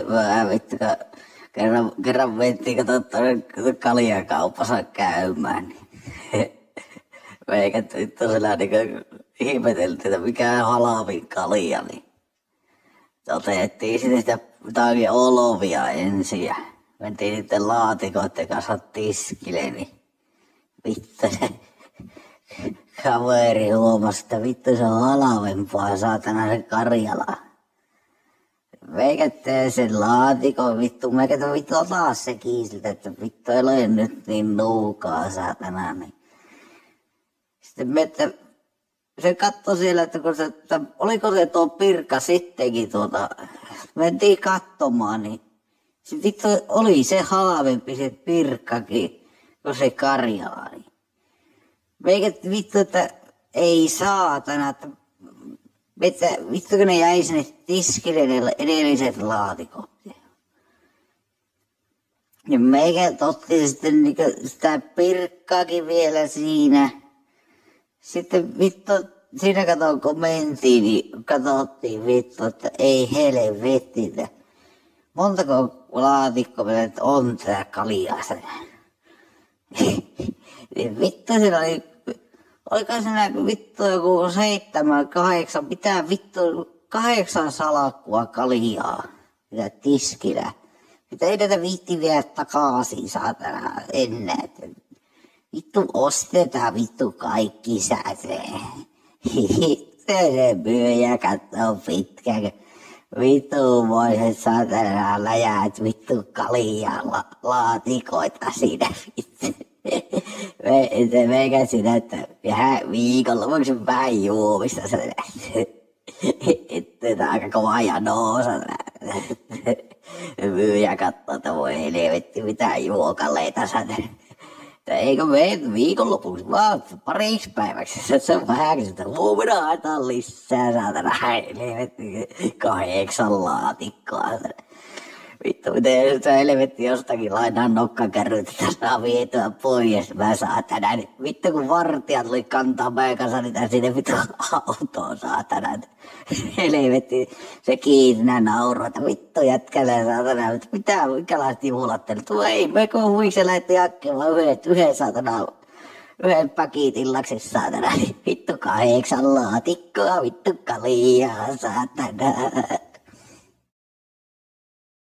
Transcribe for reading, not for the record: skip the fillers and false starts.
Mä vittu, kerran mentiin kaljakaupassa käymään, niin meikä vittu sillä niinku ihmeteltiin, että mikä on halvin kalja, niin otettiin sitten sitä jotakin olovia ensin ja mentiin niiden laatikoiden kanssa tiskille, niin vittu se kaveri huomasi, että vittu se on halvempaa saatana se Karjala. Meikä tee sen laatikon vittu, meikä vittu taas se kiisiltä, että vittu ei ole nyt niin nuukaa saatana. Niin. Sitten me, että se katsoi siellä, että, että oliko se tuo Pirkka sittenkin mentiin katsomaan, niin se vittu oli se halvempi se Pirkkakin kuin se Karjala. Niin. Meikä vittu, että ei saatana, että vittu kun ne jäi sinne tiskille ne edelliset laatikot. Niin meikä otti sitten niinku sitä Pirkkaakin vielä siinä. Sitten vittu, siinä kun mentiin, niin katsottiin vittu, että ei helvetti. Montako laatikkoa meillä on tää kaljaa. Niin vittu siinä oli, oliko siinä vittu joku 7, 8, pitää vittu 8 salkkua kaljaa. Mitä tiskillä. Mitä ei näitä viitti viedä takaisin saatana enää. Vittu ostetaan vittu kaikki säteen. Se myyjä kattoo pitkään. Vittu voiset saatana läjät vittu kaljaa laatikoita siinä vittu. Meikä siinä, että viikolla voiko vähän juomista että tää aika kova janoosa. Myyjä kattoo, että voi helvetti mitään juokaleita saada. Eikö me viikonlopuksi vaan pariksi päiväksi. Se on vähän, että huomenna haetaan lisää saatana. Helvetti 8 laatikkoa. Vittu, miten sitä helvetti jostakin lainaa nokkakärryt, että saa vietyä pois. Mä saatana. Vittu kun vartijat tuli kantaa meidän kanssa niitä sinne vittu autoon saatana. Helvetti, se kiinä nauroi, että vittu jätkällä saatana. Mitä, minkälaiset juhlattelut? Ei, me kun huikse lähti hakemaan yhden saatana. Yhden paketin laksessa saatana. Vittu 8 laatikkoa, vittu kaljaa saatana.